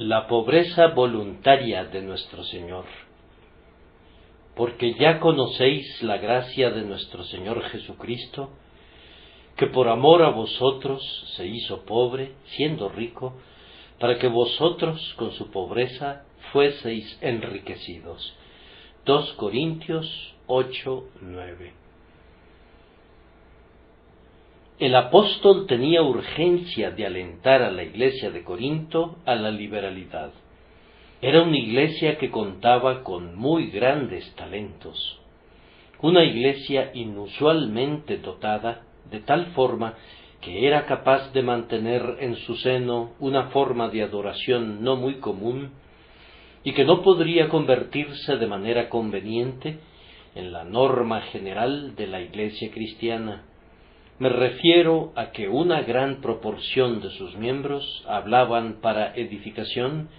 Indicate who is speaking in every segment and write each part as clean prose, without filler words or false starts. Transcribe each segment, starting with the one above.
Speaker 1: La pobreza voluntaria de nuestro Señor. Porque ya conocéis la gracia de nuestro Señor Jesucristo, que por amor a vosotros se hizo pobre, siendo rico, para que vosotros con su pobreza fueseis enriquecidos. 2 Corintios 8:9. El apóstol tenía urgencia de alentar a la iglesia de Corinto a la liberalidad. Era una iglesia que contaba con muy grandes talentos, una iglesia inusualmente dotada, de tal forma que era capaz de mantener en su seno una forma de adoración no muy común y que no podría convertirse de manera conveniente en la norma general de la iglesia cristiana. Me refiero a que una gran proporción de sus miembros hablaban para edificación,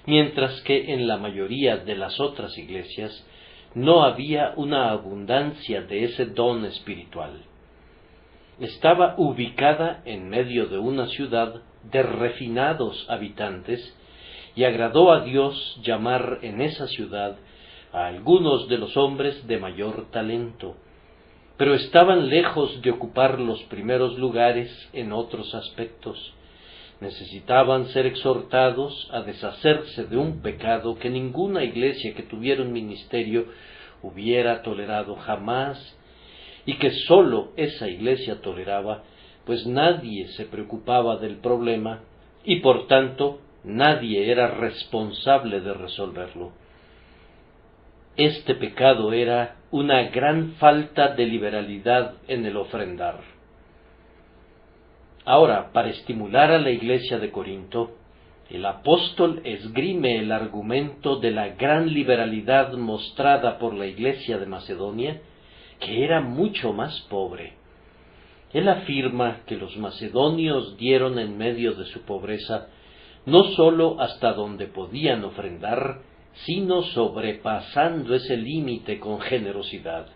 Speaker 1: mientras que en la mayoría de las otras iglesias no había una abundancia de ese don espiritual. Estaba ubicada en medio de una ciudad de refinados habitantes, y agradó a Dios llamar en esa ciudad a algunos de los hombres de mayor talento, pero estaban lejos de ocupar los primeros lugares en otros aspectos. Necesitaban ser exhortados a deshacerse de un pecado que ninguna iglesia que tuviera un ministerio hubiera tolerado jamás, y que sólo esa iglesia toleraba, pues nadie se preocupaba del problema, y por tanto nadie era responsable de resolverlo. Este pecado era una gran falta de liberalidad en el ofrendar. Ahora, para estimular a la iglesia de Corinto, el apóstol esgrime el argumento de la gran liberalidad mostrada por la iglesia de Macedonia, que era mucho más pobre. Él afirma que los macedonios dieron en medio de su pobreza no sólo hasta donde podían ofrendar, sino sobrepasando ese límite con generosidad.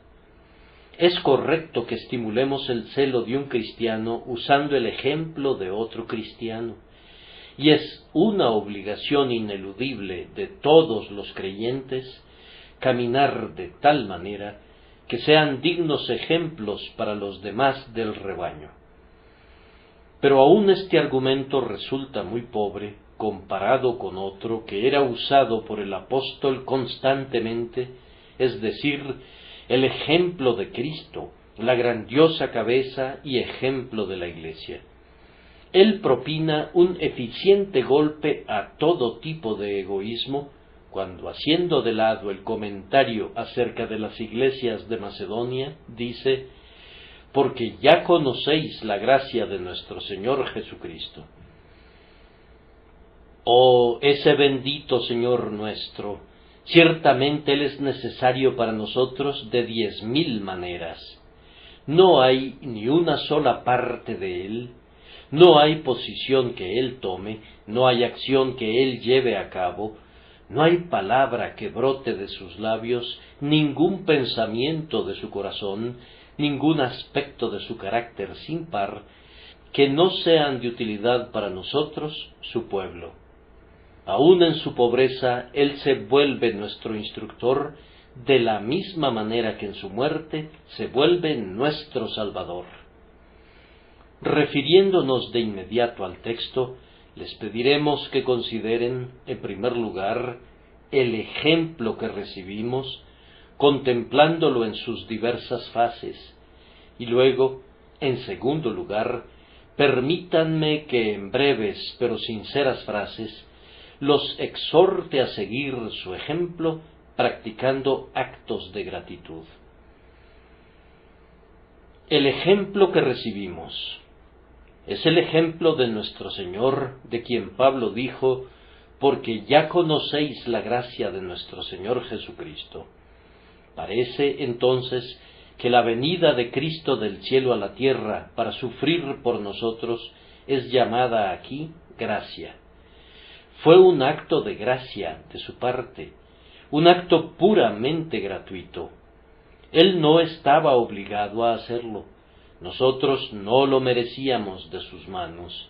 Speaker 1: Es correcto que estimulemos el celo de un cristiano usando el ejemplo de otro cristiano, y es una obligación ineludible de todos los creyentes caminar de tal manera que sean dignos ejemplos para los demás del rebaño. Pero aún este argumento resulta muy pobre comparado con otro que era usado por el apóstol constantemente, es decir, el ejemplo de Cristo, la grandiosa cabeza y ejemplo de la iglesia. Él propina un eficiente golpe a todo tipo de egoísmo cuando, haciendo de lado el comentario acerca de las iglesias de Macedonia, dice: porque ya conocéis la gracia de nuestro Señor Jesucristo. Oh, ese bendito Señor nuestro, ciertamente Él es necesario para nosotros de 10,000 maneras. No hay ni una sola parte de Él, no hay posición que Él tome, no hay acción que Él lleve a cabo, no hay palabra que brote de sus labios, ningún pensamiento de su corazón, ningún aspecto de su carácter sin par, que no sean de utilidad para nosotros, su pueblo. Aún en su pobreza, Él se vuelve nuestro instructor, de la misma manera que en su muerte se vuelve nuestro Salvador. Refiriéndonos de inmediato al texto, les pediremos que consideren, en primer lugar, el ejemplo que recibimos, contemplándolo en sus diversas fases, y luego, en segundo lugar, permítanme que en breves pero sinceras frases los exhorte a seguir su ejemplo practicando actos de gratitud. El ejemplo que recibimos es el ejemplo de nuestro Señor, de quien Pablo dijo: porque ya conocéis la gracia de nuestro Señor Jesucristo. Parece entonces que la venida de Cristo del cielo a la tierra para sufrir por nosotros es llamada aquí gracia. Fue un acto de gracia de su parte, un acto puramente gratuito. Él no estaba obligado a hacerlo. Nosotros no lo merecíamos de sus manos.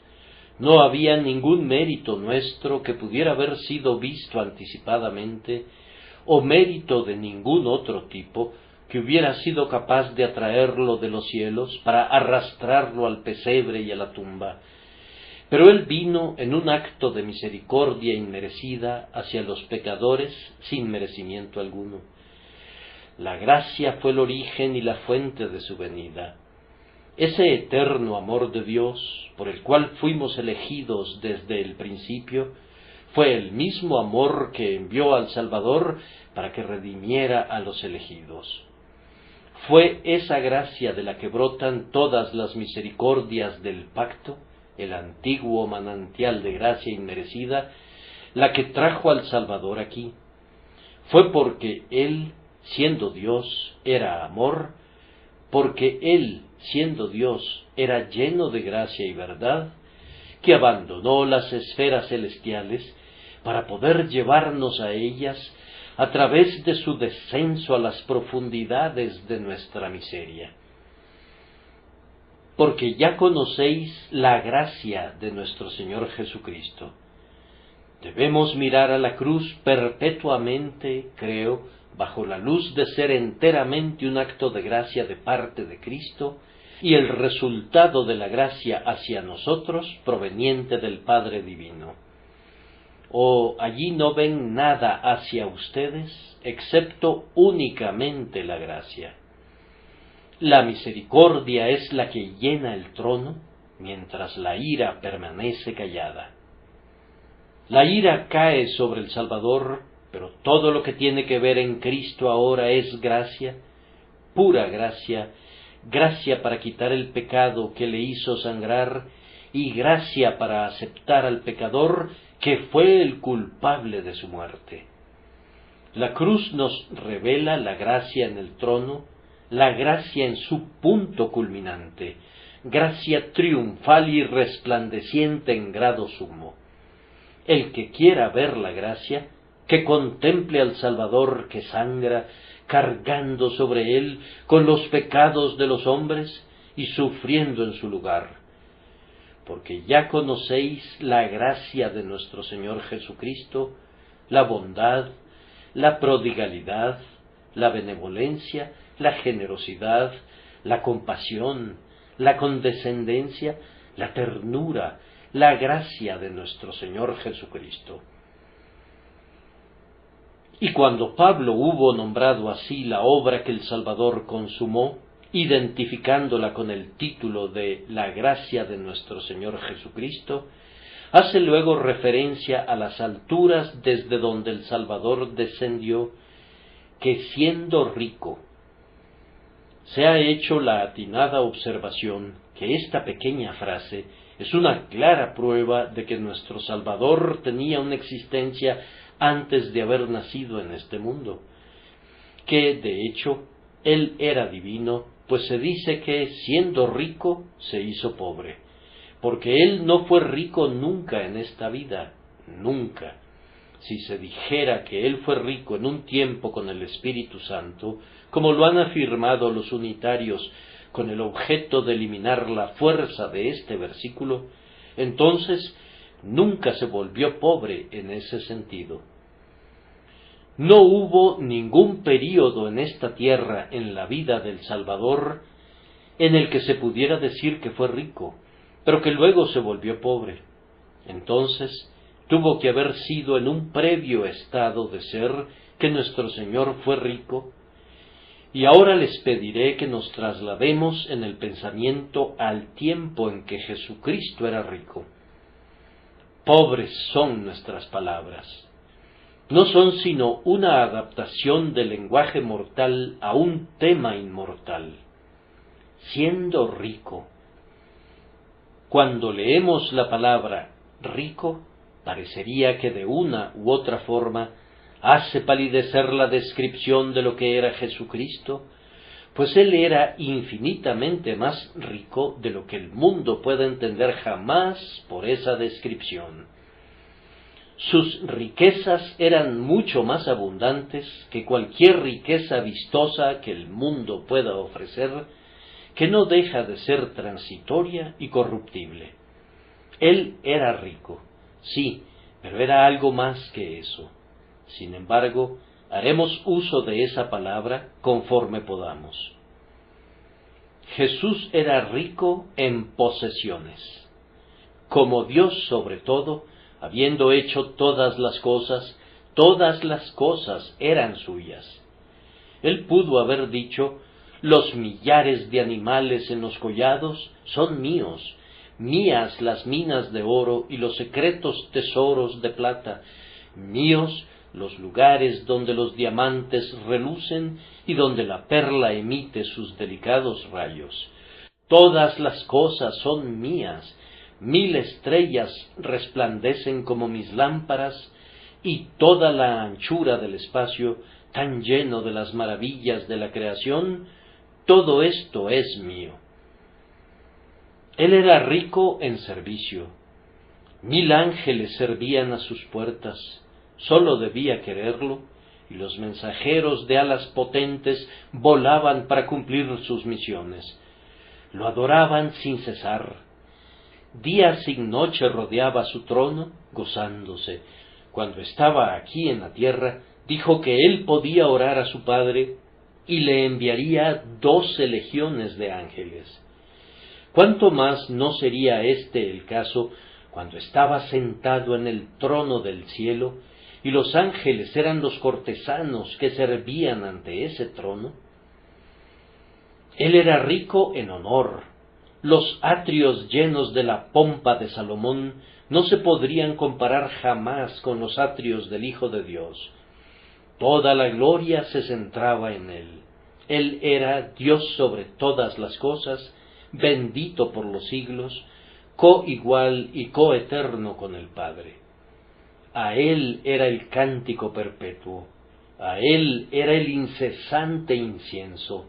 Speaker 1: No había ningún mérito nuestro que pudiera haber sido visto anticipadamente, o mérito de ningún otro tipo que hubiera sido capaz de atraerlo de los cielos para arrastrarlo al pesebre y a la tumba. Pero él vino en un acto de misericordia inmerecida hacia los pecadores sin merecimiento alguno. La gracia fue el origen y la fuente de su venida. Ese eterno amor de Dios, por el cual fuimos elegidos desde el principio, fue el mismo amor que envió al Salvador para que redimiera a los elegidos. Fue esa gracia de la que brotan todas las misericordias del pacto, el antiguo manantial de gracia inmerecida, la que trajo al Salvador aquí. Fue porque Él, siendo Dios, era amor, porque Él, siendo Dios, era lleno de gracia y verdad, que abandonó las esferas celestiales para poder llevarnos a ellas a través de su descenso a las profundidades de nuestra miseria. Porque ya conocéis la gracia de nuestro Señor Jesucristo. Debemos mirar a la cruz perpetuamente, creo, bajo la luz de ser enteramente un acto de gracia de parte de Cristo, y el resultado de la gracia hacia nosotros proveniente del Padre Divino. ¿O allí no ven nada hacia ustedes, excepto únicamente la gracia? La misericordia es la que llena el trono, mientras la ira permanece callada. La ira cae sobre el Salvador, pero todo lo que tiene que ver en Cristo ahora es gracia, pura gracia, gracia para quitar el pecado que le hizo sangrar, y gracia para aceptar al pecador que fue el culpable de su muerte. La cruz nos revela la gracia en el trono, la gracia en su punto culminante, gracia triunfal y resplandeciente en grado sumo. El que quiera ver la gracia, que contemple al Salvador que sangra, cargando sobre él con los pecados de los hombres y sufriendo en su lugar. Porque ya conocéis la gracia de nuestro Señor Jesucristo, la bondad, la prodigalidad, la benevolencia, la generosidad, la compasión, la condescendencia, la ternura, la gracia de nuestro Señor Jesucristo. Y cuando Pablo hubo nombrado así la obra que el Salvador consumó, identificándola con el título de la gracia de nuestro Señor Jesucristo, hace luego referencia a las alturas desde donde el Salvador descendió, que siendo rico, se ha hecho la atinada observación que esta pequeña frase es una clara prueba de que nuestro Salvador tenía una existencia antes de haber nacido en este mundo, que de hecho Él era divino, pues se dice que siendo rico se hizo pobre, porque Él no fue rico nunca en esta vida, nunca. Si se dijera que Él fue rico en un tiempo con el Espíritu Santo, como lo han afirmado los unitarios con el objeto de eliminar la fuerza de este versículo, entonces nunca se volvió pobre en ese sentido. No hubo ningún período en esta tierra en la vida del Salvador en el que se pudiera decir que fue rico, pero que luego se volvió pobre. Entonces tuvo que haber sido en un previo estado de ser que nuestro Señor fue rico, y ahora les pediré que nos traslademos en el pensamiento al tiempo en que Jesucristo era rico. Pobres son nuestras palabras. No son sino una adaptación del lenguaje mortal a un tema inmortal. Siendo rico. Cuando leemos la palabra rico, parecería que de una u otra forma hace palidecer la descripción de lo que era Jesucristo, pues Él era infinitamente más rico de lo que el mundo puede entender jamás por esa descripción. Sus riquezas eran mucho más abundantes que cualquier riqueza vistosa que el mundo pueda ofrecer, que no deja de ser transitoria y corruptible. Él era rico, sí, pero era algo más que eso. Sin embargo, haremos uso de esa palabra conforme podamos. Jesús era rico en posesiones. Como Dios sobre todo, habiendo hecho todas las cosas eran suyas. Él pudo haber dicho: los millares de animales en los collados son míos, mías las minas de oro y los secretos tesoros de plata, míos los lugares donde los diamantes relucen y donde la perla emite sus delicados rayos. Todas las cosas son mías, 1000 estrellas resplandecen como mis lámparas, y toda la anchura del espacio, tan lleno de las maravillas de la creación, todo esto es mío. Él era rico en servicio. 1000 ángeles servían a sus puertas. Sólo debía quererlo, y los mensajeros de alas potentes volaban para cumplir sus misiones. Lo adoraban sin cesar. Día sin noche rodeaba su trono, gozándose. Cuando estaba aquí en la tierra, dijo que él podía orar a su Padre y le enviaría 12 legiones de ángeles. ¿Cuánto más no sería este el caso cuando estaba sentado en el trono del cielo y los ángeles eran los cortesanos que servían ante ese trono? Él era rico en honor. Los atrios llenos de la pompa de Salomón no se podrían comparar jamás con los atrios del Hijo de Dios. Toda la gloria se centraba en él. Él era Dios sobre todas las cosas, bendito por los siglos, coigual y coeterno con el Padre. A él era el cántico perpetuo, a él era el incesante incienso,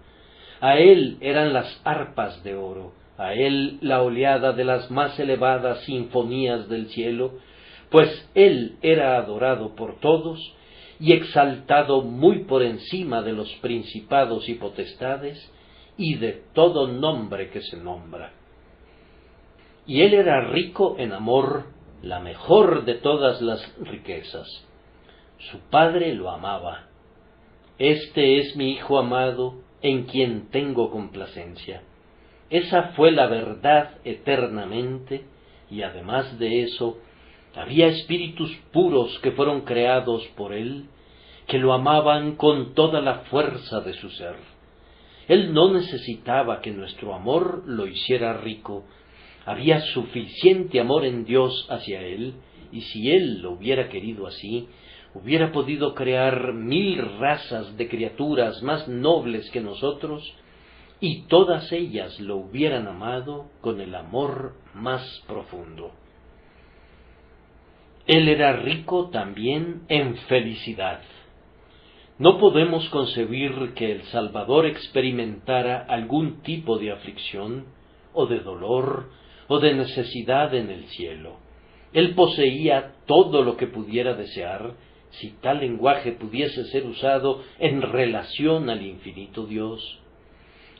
Speaker 1: a él eran las arpas de oro, a él la oleada de las más elevadas sinfonías del cielo, pues él era adorado por todos y exaltado muy por encima de los principados y potestades y de todo nombre que se nombra. Y él era rico en amor, la mejor de todas las riquezas. Su padre lo amaba. Este es mi Hijo amado, en quien tengo complacencia. Esa fue la verdad eternamente, y además de eso, había espíritus puros que fueron creados por él, que lo amaban con toda la fuerza de su ser. Él no necesitaba que nuestro amor lo hiciera rico. Había suficiente amor en Dios hacia él, y si él lo hubiera querido así, hubiera podido crear 1000 razas de criaturas más nobles que nosotros, y todas ellas lo hubieran amado con el amor más profundo. Él era rico también en felicidad. No podemos concebir que el Salvador experimentara algún tipo de aflicción, o de dolor, o de necesidad en el cielo. Él poseía todo lo que pudiera desear, si tal lenguaje pudiese ser usado en relación al infinito Dios.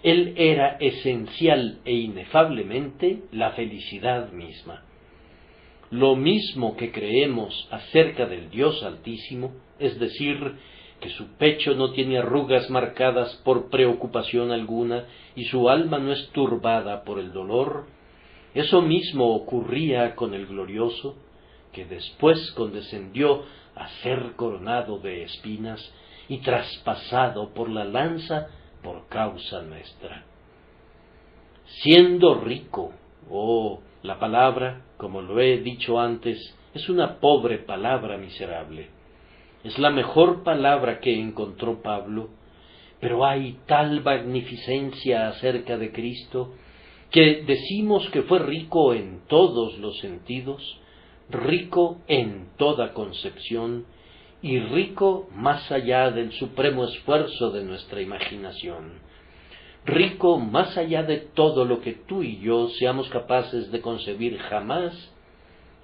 Speaker 1: Él era esencial e inefablemente la felicidad misma. Lo mismo que creemos acerca del Dios Altísimo, es decir, que su pecho no tiene arrugas marcadas por preocupación alguna y su alma no es turbada por el dolor, eso mismo ocurría con el glorioso, que después condescendió a ser coronado de espinas y traspasado por la lanza por causa nuestra. Siendo rico, la palabra, como lo he dicho antes, es una pobre palabra miserable. Es la mejor palabra que encontró Pablo, pero hay tal magnificencia acerca de Cristo que decimos que fue rico en todos los sentidos, rico en toda concepción y rico más allá del supremo esfuerzo de nuestra imaginación, rico más allá de todo lo que tú y yo seamos capaces de concebir jamás,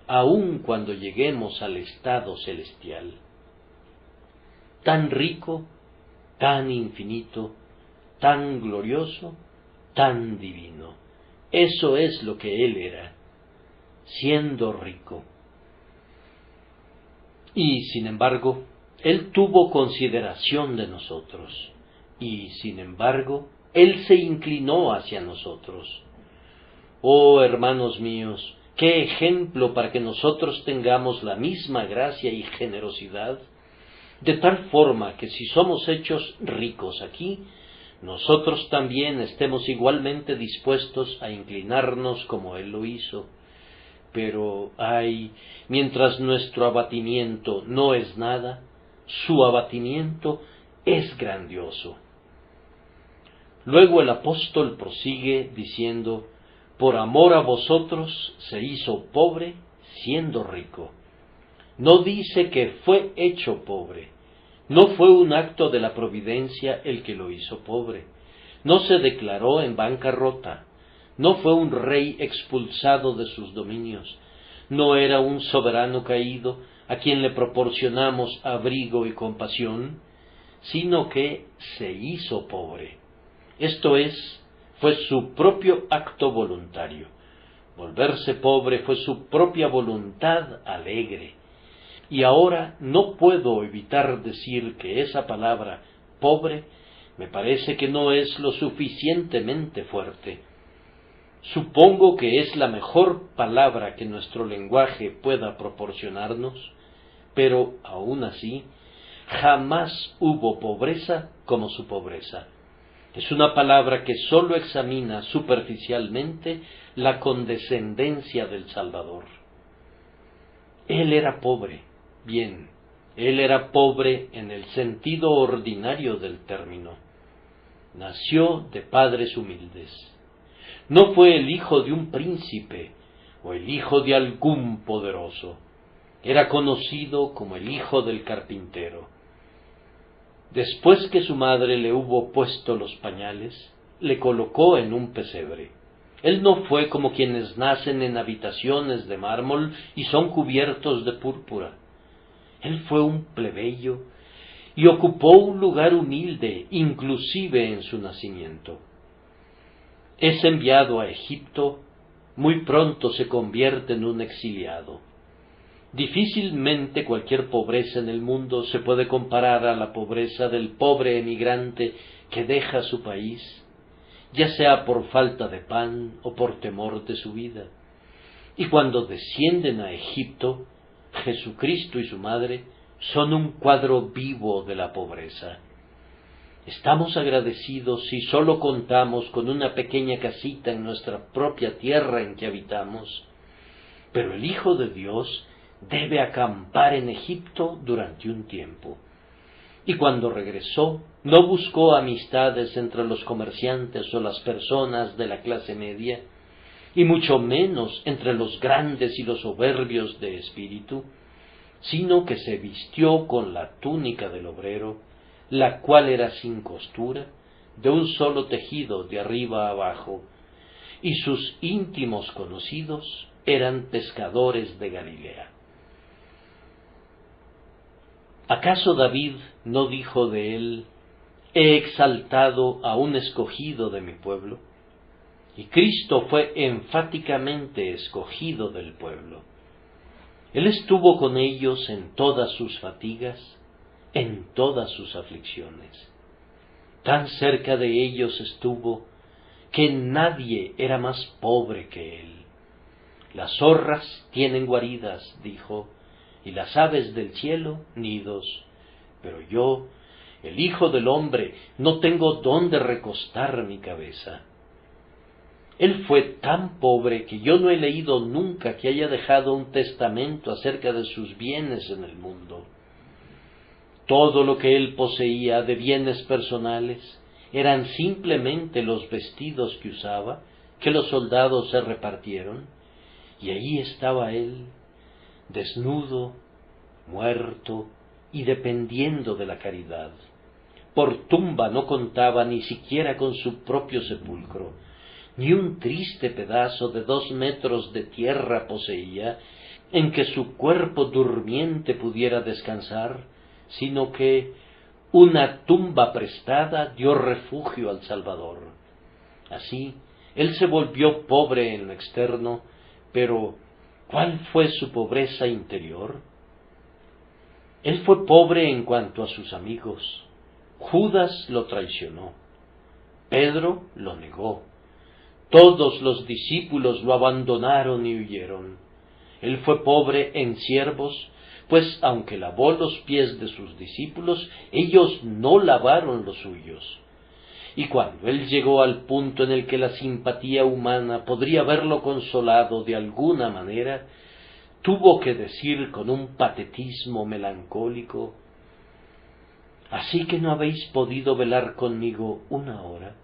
Speaker 1: aun cuando lleguemos al estado celestial. Tan rico, tan infinito, tan glorioso, tan divino. Eso es lo que él era. siendo rico. Y, sin embargo, Él tuvo consideración de nosotros, y, sin embargo, Él se inclinó hacia nosotros. Oh, hermanos míos, qué ejemplo para que nosotros tengamos la misma gracia y generosidad, de tal forma que si somos hechos ricos aquí, nosotros también estemos igualmente dispuestos a inclinarnos como Él lo hizo. Pero, ay, mientras nuestro abatimiento no es nada, su abatimiento es grandioso. Luego el apóstol prosigue diciendo, por amor a vosotros se hizo pobre siendo rico. No dice que fue hecho pobre. No fue un acto de la providencia el que lo hizo pobre. No se declaró en bancarrota. No fue un rey expulsado de sus dominios. No era un soberano caído a quien le proporcionamos abrigo y compasión, sino que se hizo pobre. Esto es, fue su propio acto voluntario. Volverse pobre fue su propia voluntad alegre. Y ahora no puedo evitar decir que esa palabra, pobre, me parece que no es lo suficientemente fuerte. Supongo que es la mejor palabra que nuestro lenguaje pueda proporcionarnos, pero aún así, jamás hubo pobreza como su pobreza. Es una palabra que sólo examina superficialmente la condescendencia del Salvador. Él era pobre, bien, él era pobre en el sentido ordinario del término. Nació de padres humildes. No fue el hijo de un príncipe o el hijo de algún poderoso. Era conocido como el hijo del carpintero. Después que su madre le hubo puesto los pañales, le colocó en un pesebre. Él no fue como quienes nacen en habitaciones de mármol y son cubiertos de púrpura. Él fue un plebeyo y ocupó un lugar humilde, inclusive en su nacimiento. Es enviado a Egipto, muy pronto se convierte en un exiliado. Difícilmente cualquier pobreza en el mundo se puede comparar a la pobreza del pobre emigrante que deja su país, ya sea por falta de pan o por temor de su vida. Y cuando descienden a Egipto, Jesucristo y su madre son un cuadro vivo de la pobreza. Estamos agradecidos si sólo contamos con una pequeña casita en nuestra propia tierra en que habitamos, pero el Hijo de Dios debe acampar en Egipto durante un tiempo. Y cuando regresó, no buscó amistades entre los comerciantes o las personas de la clase media, y mucho menos entre los grandes y los soberbios de espíritu, sino que se vistió con la túnica del obrero, la cual era sin costura, de un solo tejido de arriba a abajo, y sus íntimos conocidos eran pescadores de Galilea. ¿Acaso David no dijo de él, he exaltado a un escogido de mi pueblo? Y Cristo fue enfáticamente escogido del pueblo. Él estuvo con ellos en todas sus fatigas, en todas sus aflicciones. Tan cerca de ellos estuvo que nadie era más pobre que él. Las zorras tienen guaridas, dijo, y las aves del cielo nidos, pero yo, el Hijo del Hombre, no tengo dónde recostar mi cabeza. Él fue tan pobre que yo no he leído nunca que haya dejado un testamento acerca de sus bienes en el mundo. Todo lo que él poseía de bienes personales eran simplemente los vestidos que usaba, que los soldados se repartieron, y allí estaba él, desnudo, muerto y dependiendo de la caridad. Por tumba no contaba ni siquiera con su propio sepulcro, ni un triste pedazo de 2 metros de tierra poseía en que su cuerpo durmiente pudiera descansar, sino que una tumba prestada dio refugio al Salvador. Así, él se volvió pobre en lo externo, pero ¿Cuál fue su pobreza interior? Él fue pobre en cuanto a sus amigos. Judas lo traicionó. Pedro lo negó. Todos los discípulos lo abandonaron y huyeron. Él fue pobre en siervos, pues aunque lavó los pies de sus discípulos, ellos no lavaron los suyos. Y cuando él llegó al punto en el que la simpatía humana podría haberlo consolado de alguna manera, tuvo que decir con un patetismo melancólico: ¿así que no habéis podido velar conmigo una hora?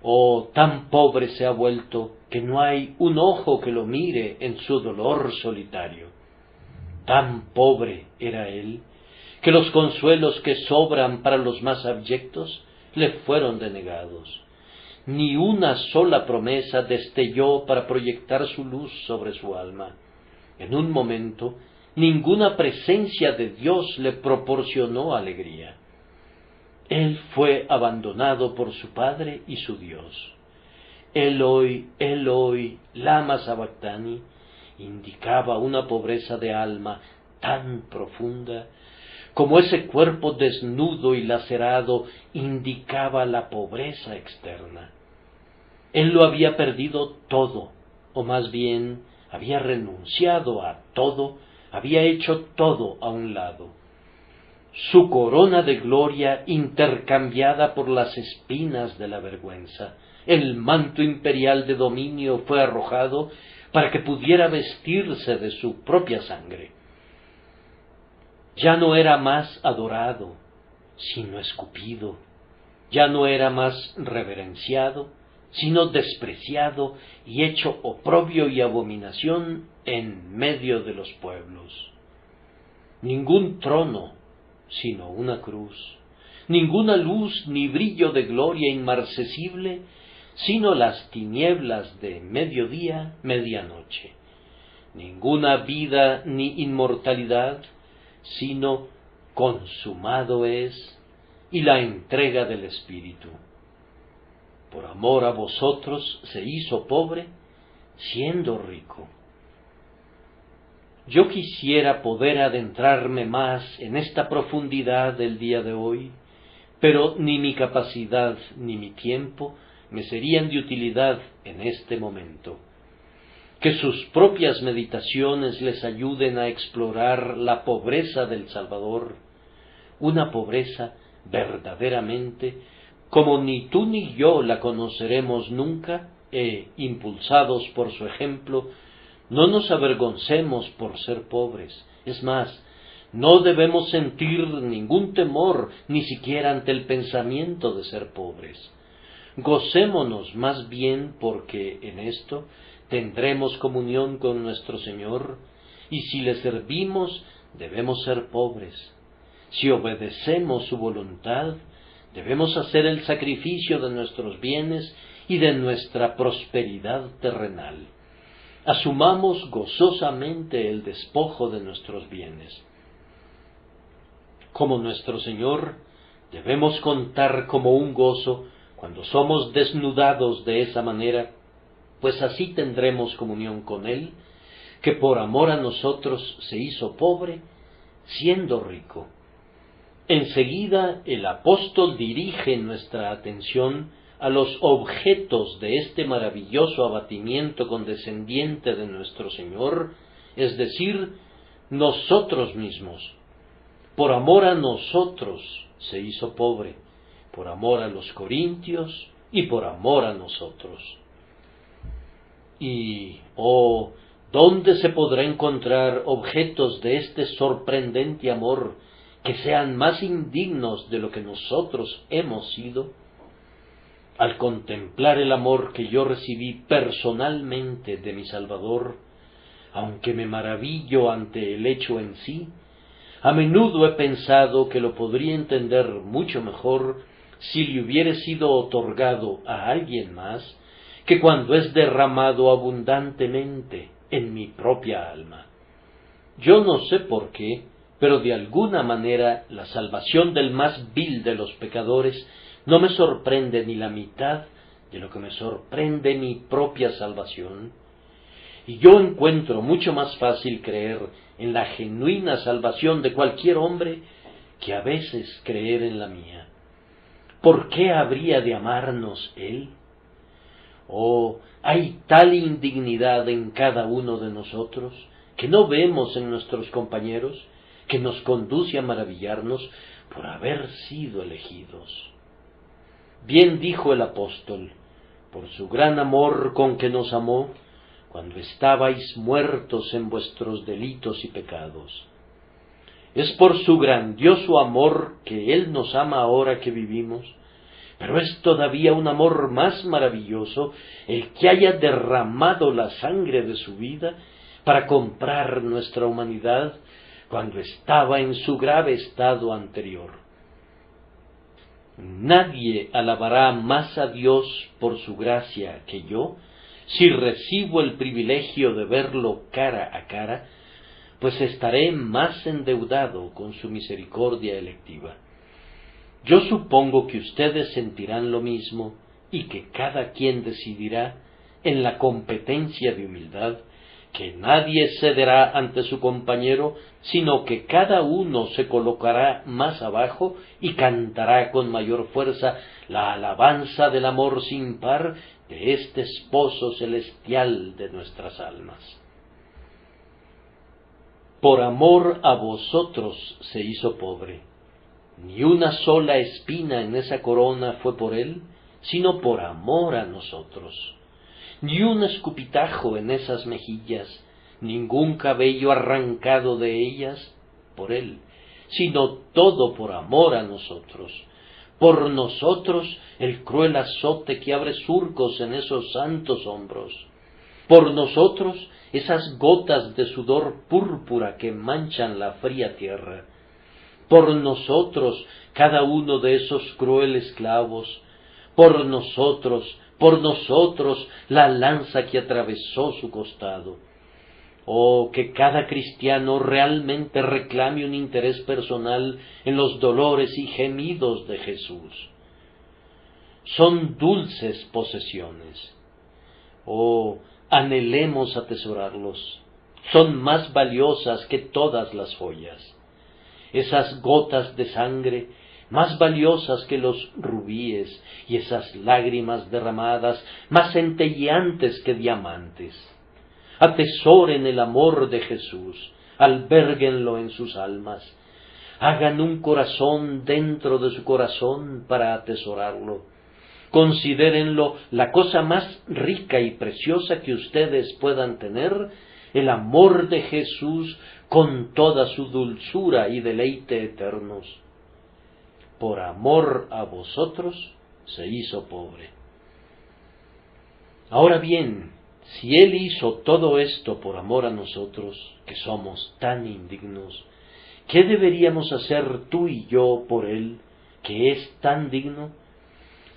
Speaker 1: Oh, tan pobre se ha vuelto que no hay un ojo que lo mire en su dolor solitario. Tan pobre era él, que los consuelos que sobran para los más abyectos le fueron denegados. Ni una sola promesa destelló para proyectar su luz sobre su alma. En un momento, ninguna presencia de Dios le proporcionó alegría. Él fue abandonado por su Padre y su Dios. Eloi, Eloi, lama sabactani, indicaba una pobreza de alma tan profunda, como ese cuerpo desnudo y lacerado indicaba la pobreza externa. Él lo había perdido todo, o más bien había renunciado a todo, había hecho todo a un lado. Su corona de gloria intercambiada por las espinas de la vergüenza, el manto imperial de dominio fue arrojado para que pudiera vestirse de su propia sangre. Ya no era más adorado, sino escupido. Ya no era más reverenciado, sino despreciado y hecho oprobio y abominación en medio de los pueblos. Ningún trono, sino una cruz. Ninguna luz ni brillo de gloria inmarcesible, sino las tinieblas de mediodía, medianoche. Ninguna vida ni inmortalidad, sino consumado es, y la entrega del Espíritu. Por amor a vosotros se hizo pobre, siendo rico. Yo quisiera poder adentrarme más en esta profundidad del día de hoy, pero ni mi capacidad ni mi tiempo me serían de utilidad en este momento. Que sus propias meditaciones les ayuden a explorar la pobreza del Salvador, una pobreza verdaderamente como ni tú ni yo la conoceremos nunca, impulsados por su ejemplo, no nos avergoncemos por ser pobres. Es más, no debemos sentir ningún temor, ni siquiera ante el pensamiento de ser pobres. Gocémonos más bien porque en esto tendremos comunión con nuestro Señor, y si le servimos debemos ser pobres. Si obedecemos su voluntad, debemos hacer el sacrificio de nuestros bienes y de nuestra prosperidad terrenal. Asumamos gozosamente el despojo de nuestros bienes. Como nuestro Señor, debemos contar como un gozo cuando somos desnudados de esa manera, pues así tendremos comunión con Él, que por amor a nosotros se hizo pobre, siendo rico. Enseguida el apóstol dirige nuestra atención a los objetos de este maravilloso abatimiento condescendiente de nuestro Señor, es decir, nosotros mismos. Por amor a nosotros se hizo pobre, por amor a los corintios y por amor a nosotros. Y, ¿dónde se podrá encontrar objetos de este sorprendente amor que sean más indignos de lo que nosotros hemos sido? Al contemplar el amor que yo recibí personalmente de mi Salvador, aunque me maravillo ante el hecho en sí, a menudo he pensado que lo podría entender mucho mejor si le hubiera sido otorgado a alguien más que cuando es derramado abundantemente en mi propia alma. Yo no sé por qué, pero de alguna manera la salvación del más vil de los pecadores no me sorprende ni la mitad de lo que me sorprende mi propia salvación. y yo encuentro mucho más fácil creer en la genuina salvación de cualquier hombre que a veces creer en la mía. ¿Por qué habría de amarnos Él? Oh, hay tal indignidad en cada uno de nosotros que no vemos en nuestros compañeros, que nos conduce a maravillarnos por haber sido elegidos. Bien dijo el apóstol, por su gran amor con que nos amó, cuando estabais muertos en vuestros delitos y pecados. Es por su grandioso amor que Él nos ama ahora que vivimos, pero es todavía un amor más maravilloso el que haya derramado la sangre de su vida para comprar nuestra humanidad cuando estaba en su grave estado anterior. Nadie alabará más a Dios por su gracia que yo, si recibo el privilegio de verlo cara a cara, pues estaré más endeudado con su misericordia electiva. Yo supongo que ustedes sentirán lo mismo y que cada quien decidirá, en la competencia de humildad, que nadie cederá ante su compañero, sino que cada uno se colocará más abajo y cantará con mayor fuerza la alabanza del amor sin par de este esposo celestial de nuestras almas. Por amor a vosotros se hizo pobre. Ni una sola espina en esa corona fue por él, sino por amor a nosotros. Ni un escupitajo en esas mejillas, ningún cabello arrancado de ellas por él, sino todo por amor a nosotros. Por nosotros el cruel azote que abre surcos en esos santos hombros. Por nosotros esas gotas de sudor púrpura que manchan la fría tierra. Por nosotros cada uno de esos crueles clavos. Por nosotros la lanza que atravesó su costado. Oh, que cada cristiano realmente reclame un interés personal en los dolores y gemidos de Jesús. Son dulces posesiones. Oh, anhelemos atesorarlos. Son más valiosas que todas las joyas. Esas gotas de sangre, más valiosas que los rubíes, y esas lágrimas derramadas, más centelleantes que diamantes. Atesoren el amor de Jesús, albérguenlo en sus almas, hagan un corazón dentro de su corazón para atesorarlo. Considérenlo la cosa más rica y preciosa que ustedes puedan tener, el amor de Jesús con toda su dulzura y deleite eternos. Por amor a vosotros se hizo pobre. Ahora bien, si Él hizo todo esto por amor a nosotros, que somos tan indignos, ¿qué deberíamos hacer tú y yo por Él, que es tan digno?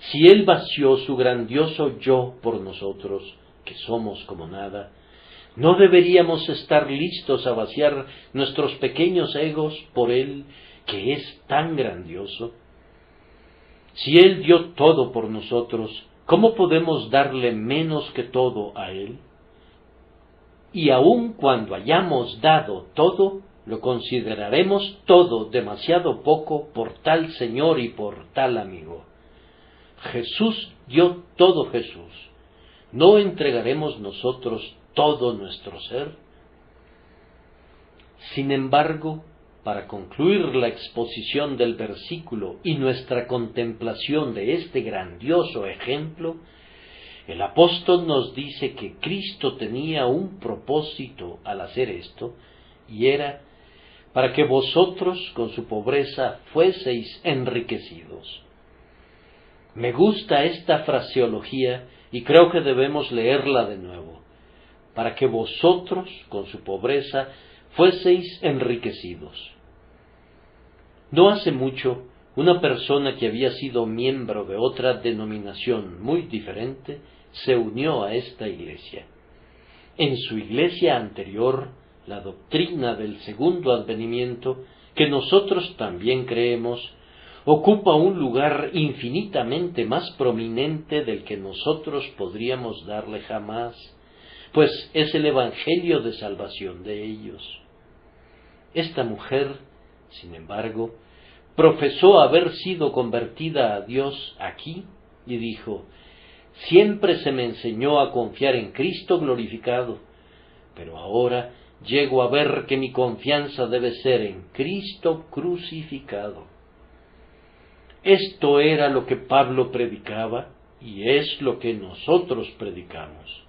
Speaker 1: Si Él vació su grandioso yo por nosotros, que somos como nada, ¿no deberíamos estar listos a vaciar nuestros pequeños egos por Él, que es tan grandioso? Si Él dio todo por nosotros, ¿cómo podemos darle menos que todo a Él? Y aun cuando hayamos dado todo, lo consideraremos todo demasiado poco por tal Señor y por tal amigo. Jesús dio todo Jesús. ¿No entregaremos nosotros todo nuestro ser? Sin embargo, para concluir la exposición del versículo y nuestra contemplación de este grandioso ejemplo, el apóstol nos dice que Cristo tenía un propósito al hacer esto, y era para que vosotros con su pobreza fueseis enriquecidos. Me gusta esta fraseología y creo que debemos leerla de nuevo. Para que vosotros con su pobreza fueseis enriquecidos. No hace mucho, una persona que había sido miembro de otra denominación muy diferente se unió a esta iglesia. En su iglesia anterior, la doctrina del segundo advenimiento, que nosotros también creemos, ocupa un lugar infinitamente más prominente del que nosotros podríamos darle jamás, pues es el evangelio de salvación de ellos. Esta mujer, sin embargo, profesó haber sido convertida a Dios aquí y dijo: siempre se me enseñó a confiar en Cristo glorificado, pero ahora llego a ver que mi confianza debe ser en Cristo crucificado. Esto era lo que Pablo predicaba y es lo que nosotros predicamos.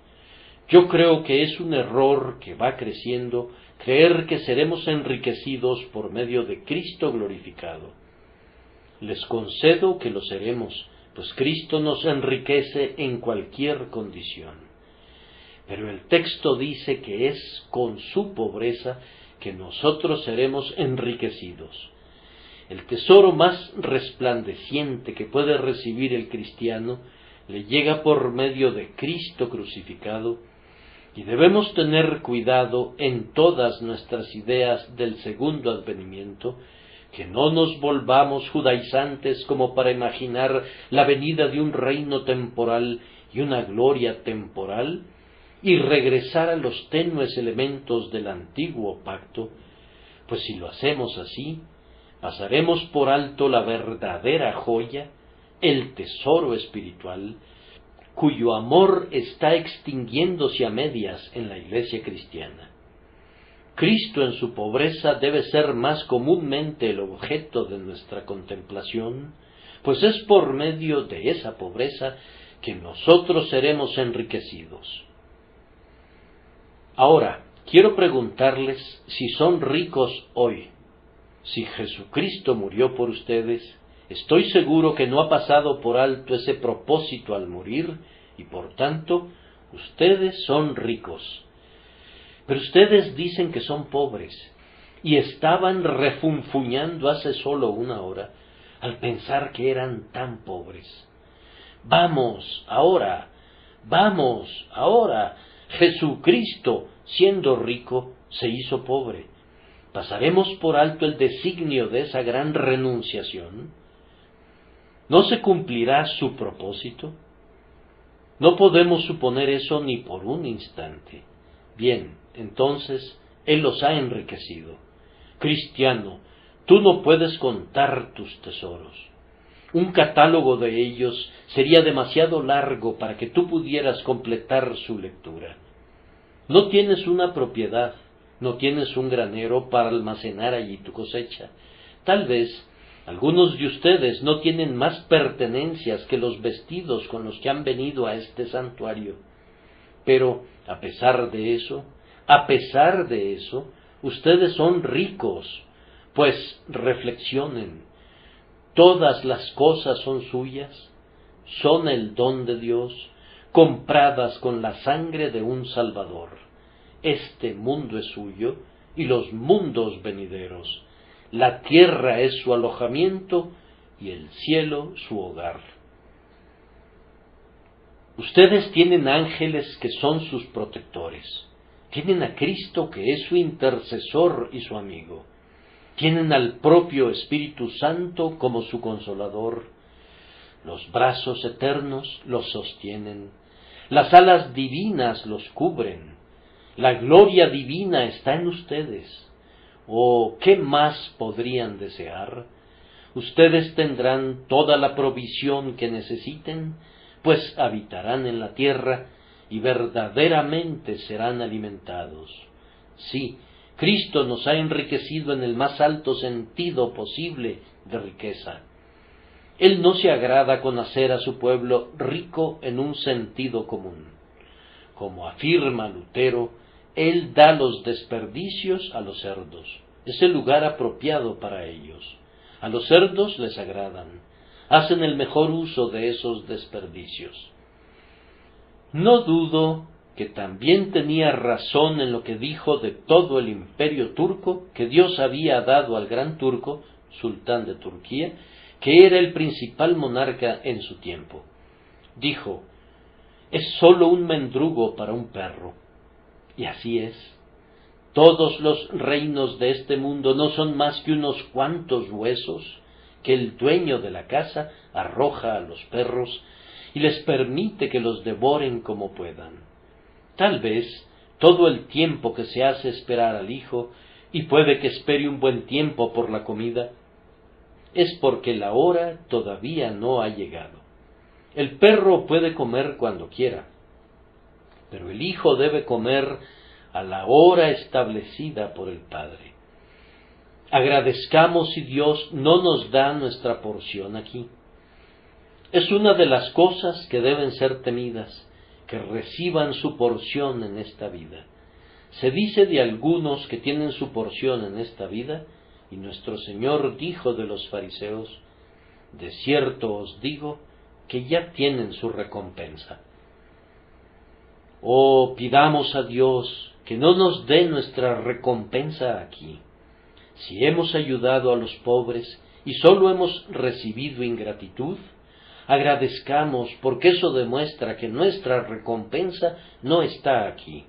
Speaker 1: Yo creo que es un error que va creciendo creer que seremos enriquecidos por medio de Cristo glorificado. Les concedo que lo seremos, pues Cristo nos enriquece en cualquier condición. Pero el texto dice que es con su pobreza que nosotros seremos enriquecidos. El tesoro más resplandeciente que puede recibir el cristiano le llega por medio de Cristo crucificado, y debemos tener cuidado en todas nuestras ideas del segundo advenimiento, que no nos volvamos judaizantes como para imaginar la venida de un reino temporal y una gloria temporal, y regresar a los tenues elementos del antiguo pacto, pues si lo hacemos así, pasaremos por alto la verdadera joya, el tesoro espiritual, cuyo amor está extinguiéndose a medias en la Iglesia cristiana. Cristo en su pobreza debe ser más comúnmente el objeto de nuestra contemplación, pues es por medio de esa pobreza que nosotros seremos enriquecidos. Ahora, quiero preguntarles si son ricos hoy. Si Jesucristo murió por ustedes, estoy seguro que no ha pasado por alto ese propósito al morir, y por tanto, ustedes son ricos. Pero ustedes dicen que son pobres, y estaban refunfuñando hace solo una hora al pensar que eran tan pobres. Vamos, ahora, Jesucristo, siendo rico, se hizo pobre. ¿Pasaremos por alto el designio de esa gran renunciación? ¿No se cumplirá su propósito? No podemos suponer eso ni por un instante. Bien, entonces, Él los ha enriquecido. Cristiano, tú no puedes contar tus tesoros. Un catálogo de ellos sería demasiado largo para que tú pudieras completar su lectura. No tienes una propiedad, no tienes un granero para almacenar allí tu cosecha. Tal vez algunos de ustedes no tienen más pertenencias que los vestidos con los que han venido a este santuario. Pero, a pesar de eso, ustedes son ricos, pues reflexionen. Todas las cosas son suyas, son el don de Dios, compradas con la sangre de un Salvador. Este mundo es suyo y los mundos venideros. La tierra es su alojamiento y el cielo su hogar. Ustedes tienen ángeles que son sus protectores. Tienen a Cristo que es su intercesor y su amigo. Tienen al propio Espíritu Santo como su consolador. Los brazos eternos los sostienen. Las alas divinas los cubren. La gloria divina está en ustedes. Oh, ¿qué más podrían desear? Ustedes tendrán toda la provisión que necesiten, pues habitarán en la tierra y verdaderamente serán alimentados. Sí, Cristo nos ha enriquecido en el más alto sentido posible de riqueza. Él no se agrada con hacer a su pueblo rico en un sentido común. Como afirma Lutero, Él da los desperdicios a los cerdos. Es el lugar apropiado para ellos. A los cerdos les agradan. Hacen el mejor uso de esos desperdicios. No dudo que también tenía razón en lo que dijo de todo el imperio turco que Dios había dado al gran turco, sultán de Turquía, que era el principal monarca en su tiempo. Dijo: es sólo un mendrugo para un perro. Y así es. Todos los reinos de este mundo no son más que unos cuantos huesos que el dueño de la casa arroja a los perros y les permite que los devoren como puedan. Tal vez todo el tiempo que se hace esperar al hijo, y puede que espere un buen tiempo por la comida, es porque la hora todavía no ha llegado. El perro puede comer cuando quiera, pero el hijo debe comer a la hora establecida por el Padre. Agradezcamos si Dios no nos da nuestra porción aquí. Es una de las cosas que deben ser temidas, que reciban su porción en esta vida. Se dice de algunos que tienen su porción en esta vida, y nuestro Señor dijo de los fariseos: de cierto os digo que ya tienen su recompensa. Oh, pidamos a Dios que no nos dé nuestra recompensa aquí. Si hemos ayudado a los pobres y sólo hemos recibido ingratitud, agradezcamos, porque eso demuestra que nuestra recompensa no está aquí.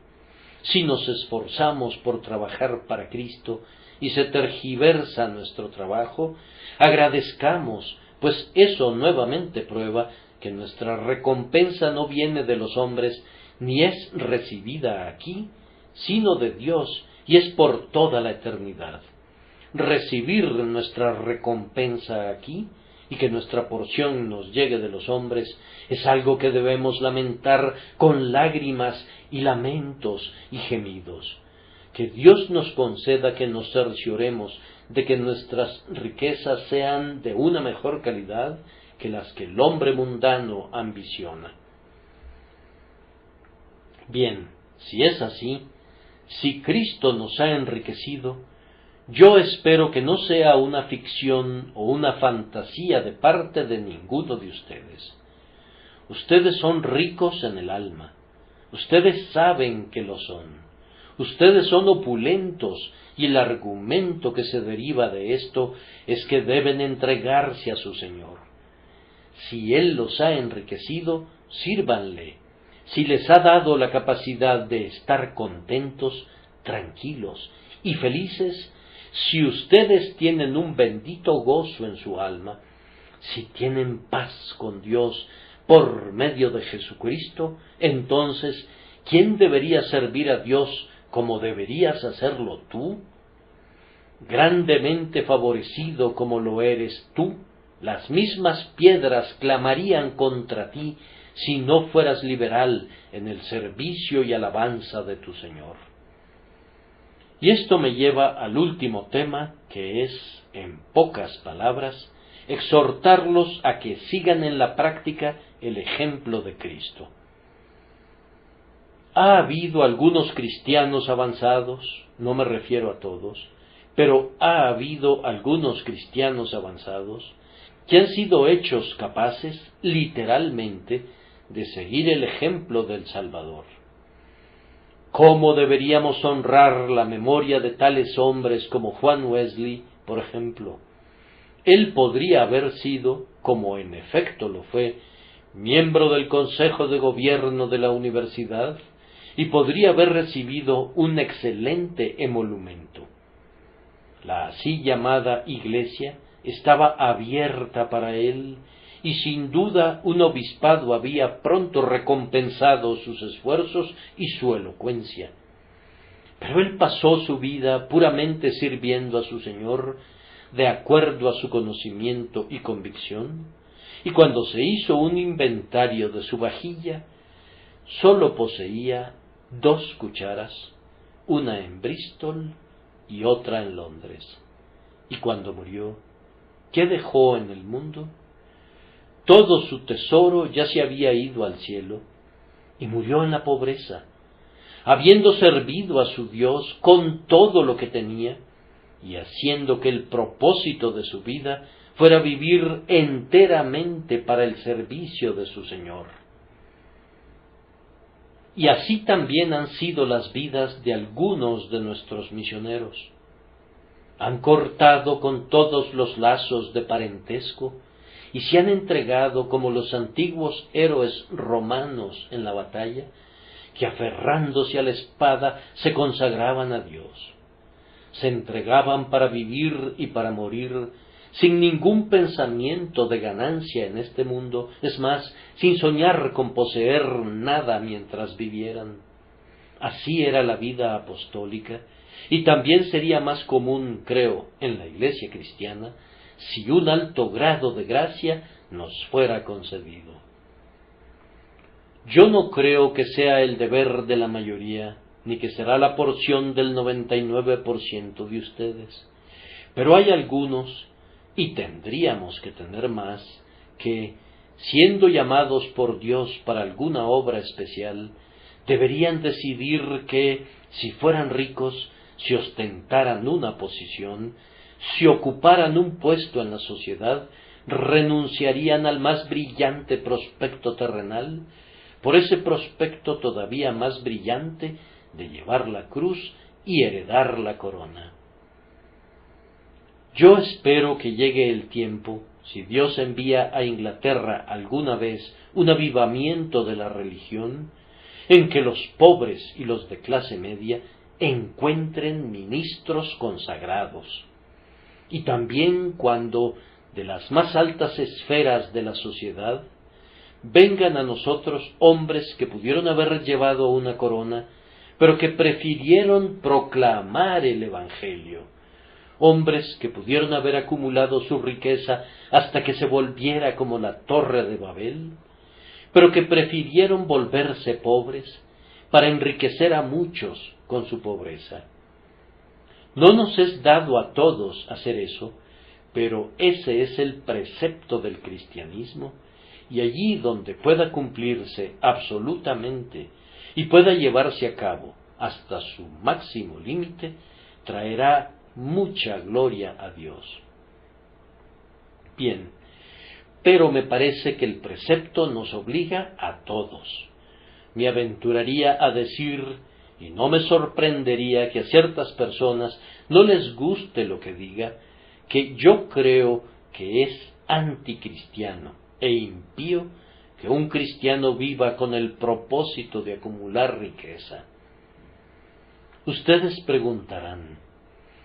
Speaker 1: Si nos esforzamos por trabajar para Cristo y se tergiversa nuestro trabajo, agradezcamos, pues eso nuevamente prueba que nuestra recompensa no viene de los hombres, ni es recibida aquí, sino de Dios, y es por toda la eternidad. Recibir nuestra recompensa aquí, y que nuestra porción nos llegue de los hombres, es algo que debemos lamentar con lágrimas y lamentos y gemidos. Que Dios nos conceda que nos cercioremos de que nuestras riquezas sean de una mejor calidad que las que el hombre mundano ambiciona. Bien, si es así, si Cristo nos ha enriquecido, yo espero que no sea una ficción o una fantasía de parte de ninguno de ustedes. Ustedes son ricos en el alma. Ustedes saben que lo son. Ustedes son opulentos, y el argumento que se deriva de esto es que deben entregarse a su Señor. Si Él los ha enriquecido, sírvanle. Si les ha dado la capacidad de estar contentos, tranquilos y felices, si ustedes tienen un bendito gozo en su alma, si tienen paz con Dios por medio de Jesucristo, entonces, ¿quién debería servir a Dios como deberías hacerlo tú? Grandemente favorecido como lo eres tú, las mismas piedras clamarían contra ti si no fueras liberal en el servicio y alabanza de tu Señor. Y esto me lleva al último tema, que es, en pocas palabras, exhortarlos a que sigan en la práctica el ejemplo de Cristo. Ha habido algunos cristianos avanzados, no me refiero a todos, pero ha habido algunos cristianos avanzados que han sido hechos capaces, literalmente, de seguir el ejemplo del Salvador. ¿Cómo deberíamos honrar la memoria de tales hombres como Juan Wesley, por ejemplo? Él podría haber sido, como en efecto lo fue, miembro del Consejo de Gobierno de la universidad, y podría haber recibido un excelente emolumento. La así llamada Iglesia estaba abierta para él, y sin duda un obispado había pronto recompensado sus esfuerzos y su elocuencia. Pero él pasó su vida puramente sirviendo a su Señor, de acuerdo a su conocimiento y convicción, y cuando se hizo un inventario de su vajilla, sólo poseía 2 cucharas, una en Bristol y otra en Londres. Y cuando murió, ¿qué dejó en el mundo? Todo su tesoro ya se había ido al cielo, y murió en la pobreza, habiendo servido a su Dios con todo lo que tenía, y haciendo que el propósito de su vida fuera vivir enteramente para el servicio de su Señor. Y así también han sido las vidas de algunos de nuestros misioneros. Han cortado con todos los lazos de parentesco y se han entregado como los antiguos héroes romanos en la batalla, que aferrándose a la espada se consagraban a Dios. Se entregaban para vivir y para morir, sin ningún pensamiento de ganancia en este mundo, es más, sin soñar con poseer nada mientras vivieran. Así era la vida apostólica, y también sería más común, creo, en la Iglesia cristiana, si un alto grado de gracia nos fuera concedido. Yo no creo que sea el deber de la mayoría, ni que será la porción del 99% de ustedes, pero hay algunos, y tendríamos que tener más, que, siendo llamados por Dios para alguna obra especial, deberían decidir que, si fueran ricos, si ostentaran una posición, si ocuparan un puesto en la sociedad, renunciarían al más brillante prospecto terrenal, por ese prospecto todavía más brillante de llevar la cruz y heredar la corona. Yo espero que llegue el tiempo, si Dios envía a Inglaterra alguna vez un avivamiento de la religión, en que los pobres y los de clase media encuentren ministros consagrados, y también cuando de las más altas esferas de la sociedad vengan a nosotros hombres que pudieron haber llevado una corona, pero que prefirieron proclamar el Evangelio, hombres que pudieron haber acumulado su riqueza hasta que se volviera como la Torre de Babel, pero que prefirieron volverse pobres para enriquecer a muchos con su pobreza. No nos es dado a todos hacer eso, pero ese es el precepto del cristianismo, y allí donde pueda cumplirse absolutamente y pueda llevarse a cabo hasta su máximo límite, traerá mucha gloria a Dios. Bien, pero me parece que el precepto nos obliga a todos. Me aventuraría a decir, y no me sorprendería que a ciertas personas no les guste lo que diga, que yo creo que es anticristiano e impío que un cristiano viva con el propósito de acumular riqueza. Ustedes preguntarán,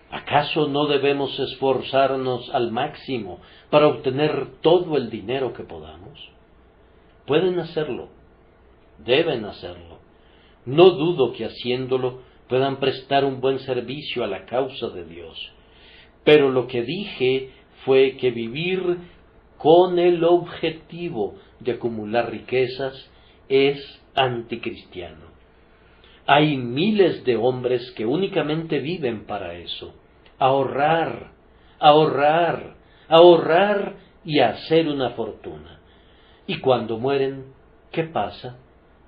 Speaker 1: ¿acaso no debemos esforzarnos al máximo para obtener todo el dinero que podamos? Pueden hacerlo, deben hacerlo. No dudo que haciéndolo puedan prestar un buen servicio a la causa de Dios. Pero lo que dije fue que vivir con el objetivo de acumular riquezas es anticristiano. Hay miles de hombres que únicamente viven para eso, ahorrar, ahorrar, ahorrar y hacer una fortuna. Y cuando mueren, ¿qué pasa?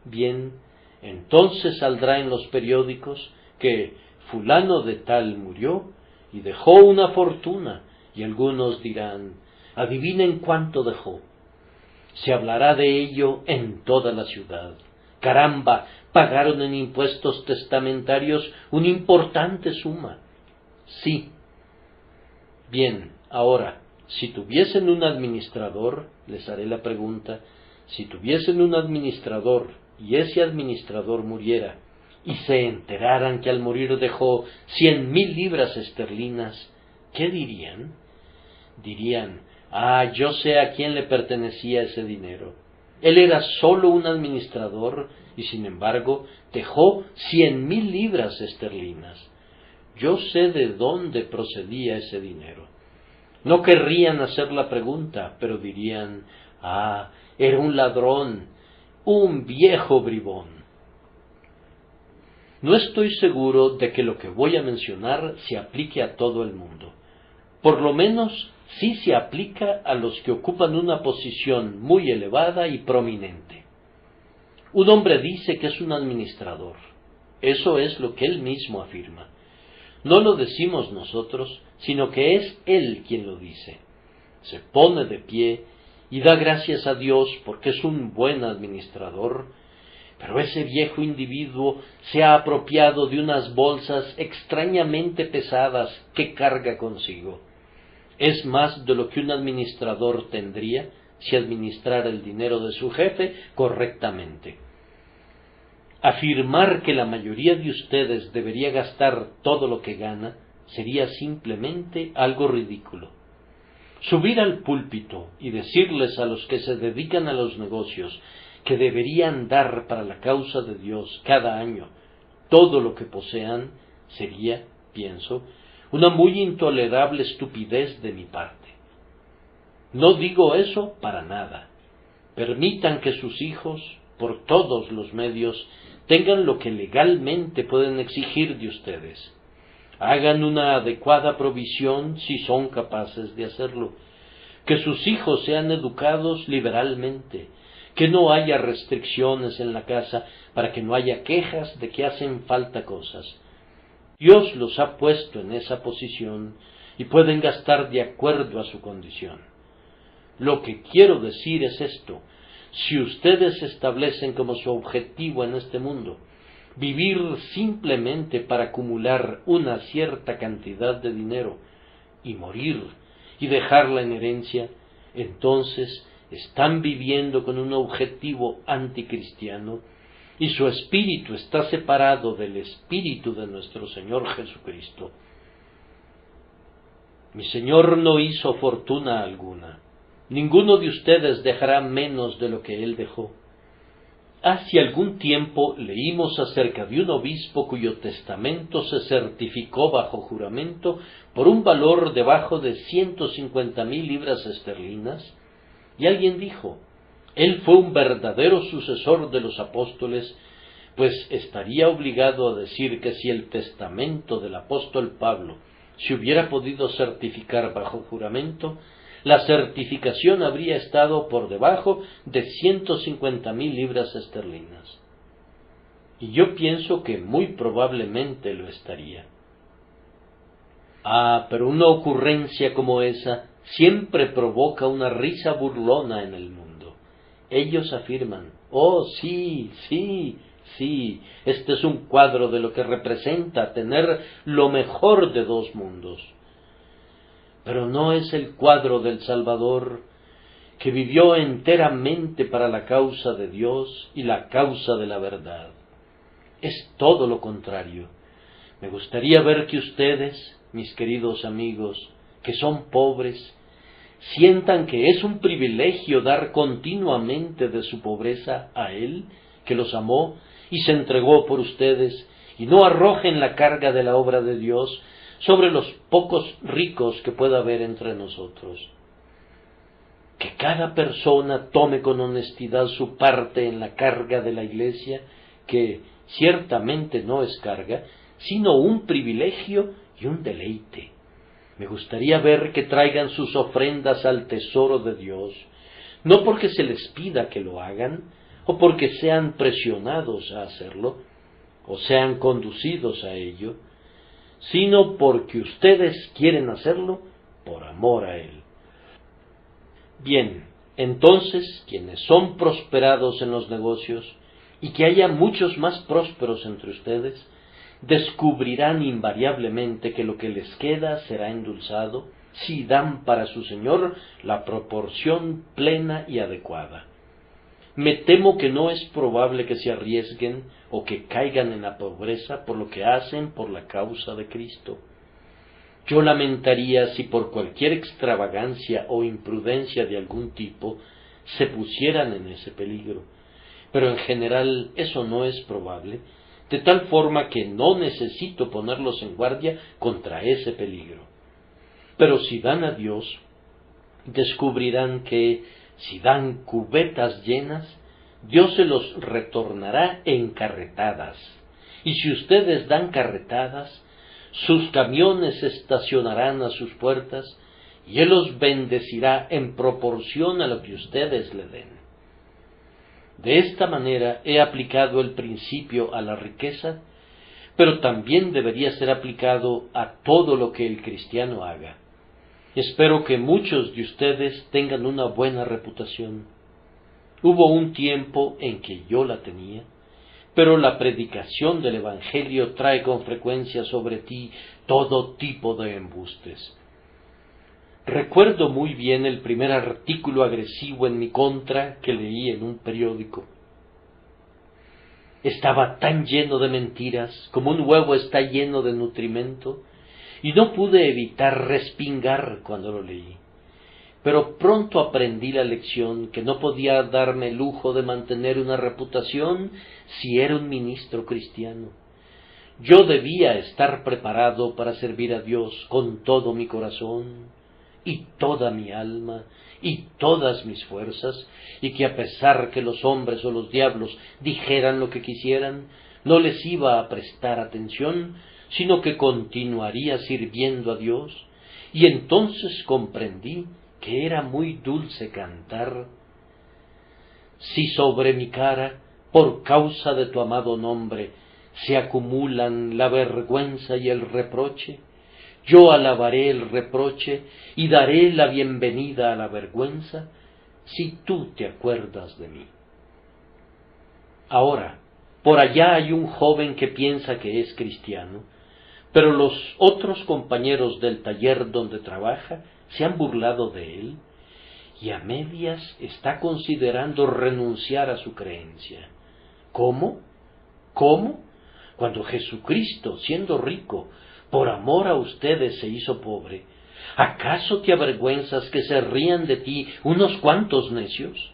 Speaker 1: Bien, entonces saldrá en los periódicos que fulano de tal murió y dejó una fortuna, y algunos dirán, adivinen cuánto dejó. Se hablará de ello en toda la ciudad. Caramba, pagaron en impuestos testamentarios una importante suma. Sí. Bien, ahora, si tuviesen un administrador, les haré la pregunta, si tuviesen un administrador y ese administrador muriera, y se enteraran que al morir dejó 100,000 libras esterlinas, ¿qué dirían? Dirían, yo sé a quién le pertenecía ese dinero. Él era solo un administrador y sin embargo dejó 100,000 libras esterlinas. Yo sé de dónde procedía ese dinero. No querrían hacer la pregunta, pero dirían, era un ladrón, un viejo bribón. No estoy seguro de que lo que voy a mencionar se aplique a todo el mundo. Por lo menos sí se aplica a los que ocupan una posición muy elevada y prominente. Un hombre dice que es un administrador. Eso es lo que él mismo afirma. No lo decimos nosotros, sino que es él quien lo dice. Se pone de pie y da gracias a Dios porque es un buen administrador, pero ese viejo individuo se ha apropiado de unas bolsas extrañamente pesadas que carga consigo. Es más de lo que un administrador tendría si administrara el dinero de su jefe correctamente. Afirmar que la mayoría de ustedes debería gastar todo lo que gana sería simplemente algo ridículo. Subir al púlpito y decirles a los que se dedican a los negocios que deberían dar para la causa de Dios cada año todo lo que posean, sería, pienso, una muy intolerable estupidez de mi parte. No digo eso para nada. Permitan que sus hijos, por todos los medios, tengan lo que legalmente pueden exigir de ustedes. Hagan una adecuada provisión si son capaces de hacerlo. Que sus hijos sean educados liberalmente, que no haya restricciones en la casa para que no haya quejas de que hacen falta cosas. Dios los ha puesto en esa posición y pueden gastar de acuerdo a su condición. Lo que quiero decir es esto: si ustedes establecen como su objetivo en este mundo vivir simplemente para acumular una cierta cantidad de dinero y morir y dejarla en herencia, entonces están viviendo con un objetivo anticristiano y su espíritu está separado del espíritu de nuestro Señor Jesucristo. Mi Señor no hizo fortuna alguna. Ninguno de ustedes dejará menos de lo que Él dejó. Hace algún tiempo leímos acerca de un obispo cuyo testamento se certificó bajo juramento por un valor debajo de 150,000 libras esterlinas, y alguien dijo: él fue un verdadero sucesor de los apóstoles, pues estaría obligado a decir que si el testamento del apóstol Pablo se hubiera podido certificar bajo juramento, la certificación habría estado por debajo de 150,000 libras esterlinas. Y yo pienso que muy probablemente lo estaría. Pero una ocurrencia como esa siempre provoca una risa burlona en el mundo. Ellos afirman: oh, sí, este es un cuadro de lo que representa tener lo mejor de dos mundos. Pero no es el cuadro del Salvador, que vivió enteramente para la causa de Dios y la causa de la verdad. Es todo lo contrario. Me gustaría ver que ustedes, mis queridos amigos, que son pobres, sientan que es un privilegio dar continuamente de su pobreza a Él, que los amó y se entregó por ustedes, y no arrojen la carga de la obra de Dios sobre los pocos ricos que pueda haber entre nosotros. Que cada persona tome con honestidad su parte en la carga de la Iglesia, que ciertamente no es carga, sino un privilegio y un deleite. Me gustaría ver que traigan sus ofrendas al tesoro de Dios, no porque se les pida que lo hagan, o porque sean presionados a hacerlo, o sean conducidos a ello, sino porque ustedes quieren hacerlo por amor a Él. Bien, entonces, quienes son prosperados en los negocios, y que haya muchos más prósperos entre ustedes, descubrirán invariablemente que lo que les queda será endulzado si dan para su Señor la proporción plena y adecuada. Me temo que no es probable que se arriesguen o que caigan en la pobreza por lo que hacen por la causa de Cristo. Yo lamentaría si por cualquier extravagancia o imprudencia de algún tipo se pusieran en ese peligro, pero en general eso no es probable, de tal forma que no necesito ponerlos en guardia contra ese peligro. Pero si dan a Dios, descubrirán que si dan cubetas llenas, Dios se los retornará en carretadas. Y si ustedes dan carretadas, sus camiones estacionarán a sus puertas, y Él los bendecirá en proporción a lo que ustedes le den. De esta manera he aplicado el principio a la riqueza, pero también debería ser aplicado a todo lo que el cristiano haga. Espero que muchos de ustedes tengan una buena reputación. Hubo un tiempo en que yo la tenía, pero la predicación del Evangelio trae con frecuencia sobre ti todo tipo de embustes. Recuerdo muy bien el primer artículo agresivo en mi contra que leí en un periódico. Estaba tan lleno de mentiras como un huevo está lleno de nutrimento, y no pude evitar respingar cuando lo leí. Pero pronto aprendí la lección que no podía darme el lujo de mantener una reputación si era un ministro cristiano. yo debía estar preparado para servir a Dios con todo mi corazón y toda mi alma y todas mis fuerzas, y que a pesar que los hombres o los diablos dijeran lo que quisieran, no les iba a prestar atención, sino que continuaría sirviendo a Dios. Y entonces comprendí que era muy dulce cantar: si sobre mi cara, por causa de tu amado nombre, se acumulan la vergüenza y el reproche, yo alabaré el reproche y daré la bienvenida a la vergüenza, si tú te acuerdas de mí. Ahora, por allá hay un joven que piensa que es cristiano, pero los otros compañeros del taller donde trabaja se han burlado de él, y a medias está considerando renunciar a su creencia. ¿Cómo? ¿Cómo? Cuando Jesucristo, siendo rico, por amor a ustedes se hizo pobre, ¿acaso te avergüenzas que se rían de ti unos cuantos necios?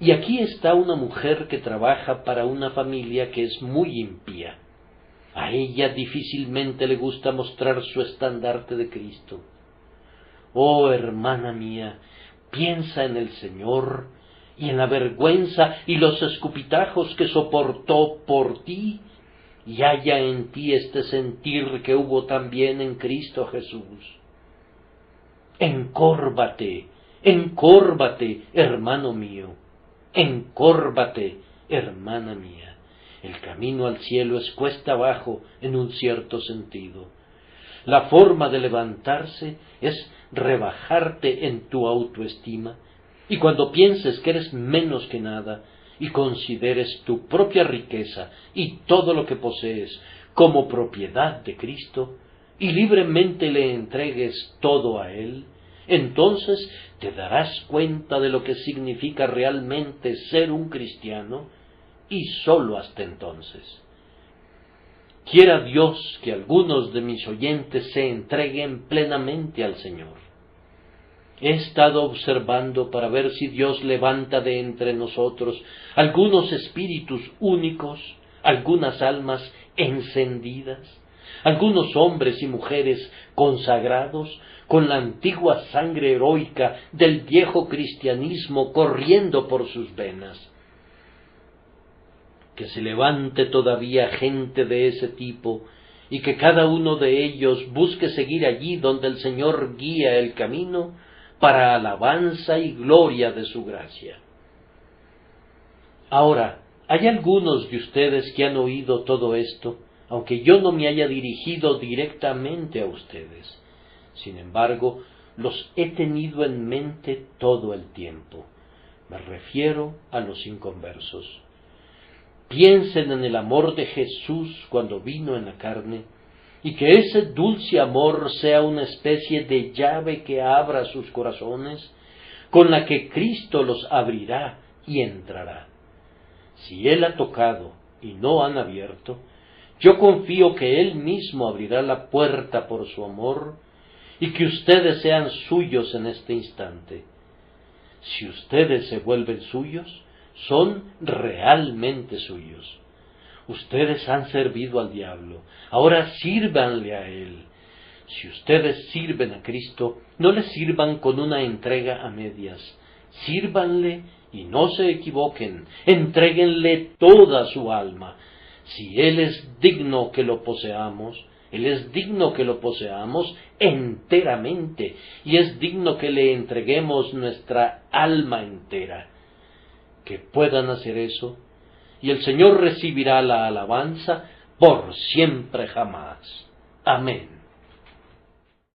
Speaker 1: Y aquí está una mujer que trabaja para una familia que es muy impía. A ella difícilmente le gusta mostrar su estandarte de Cristo. Oh, hermana mía, piensa en el Señor y en la vergüenza y los escupitajos que soportó por ti, y haya en ti este sentir que hubo también en Cristo Jesús. Encórvate, encórvate, hermano mío, encórvate, hermana mía. El camino al cielo es cuesta abajo en un cierto sentido. La forma de levantarse es rebajarte en tu autoestima, y cuando pienses que eres menos que nada, y consideres tu propia riqueza y todo lo que posees como propiedad de Cristo, y libremente le entregues todo a Él, entonces te darás cuenta de lo que significa realmente ser un cristiano, y sólo hasta entonces. Quiera Dios que algunos de mis oyentes se entreguen plenamente al Señor. He estado observando para ver si Dios levanta de entre nosotros algunos espíritus únicos, algunas almas encendidas, algunos hombres y mujeres consagrados con la antigua sangre heroica del viejo cristianismo corriendo por sus venas. Que se levante todavía gente de ese tipo, y que cada uno de ellos busque seguir allí donde el Señor guía el camino, para alabanza y gloria de su gracia. Ahora, hay algunos de ustedes que han oído todo esto, aunque yo no me haya dirigido directamente a ustedes. Sin embargo, los he tenido en mente todo el tiempo. Me refiero a los inconversos. Piensen en el amor de Jesús cuando vino en la carne, y que ese dulce amor sea una especie de llave que abra sus corazones, con la que Cristo los abrirá y entrará. Si Él ha tocado y no han abierto, yo confío que Él mismo abrirá la puerta por su amor, y que ustedes sean suyos en este instante. Si ustedes se vuelven suyos, son realmente suyos. Ustedes han servido al diablo, ahora sírvanle a él. Si ustedes sirven a Cristo, no le sirvan con una entrega a medias. Sírvanle y no se equivoquen, entréguenle toda su alma. Si Él es digno que lo poseamos, Él es digno que lo poseamos enteramente, y es digno que le entreguemos nuestra alma entera. Que puedan hacer eso, y el Señor recibirá la alabanza por siempre jamás. Amén.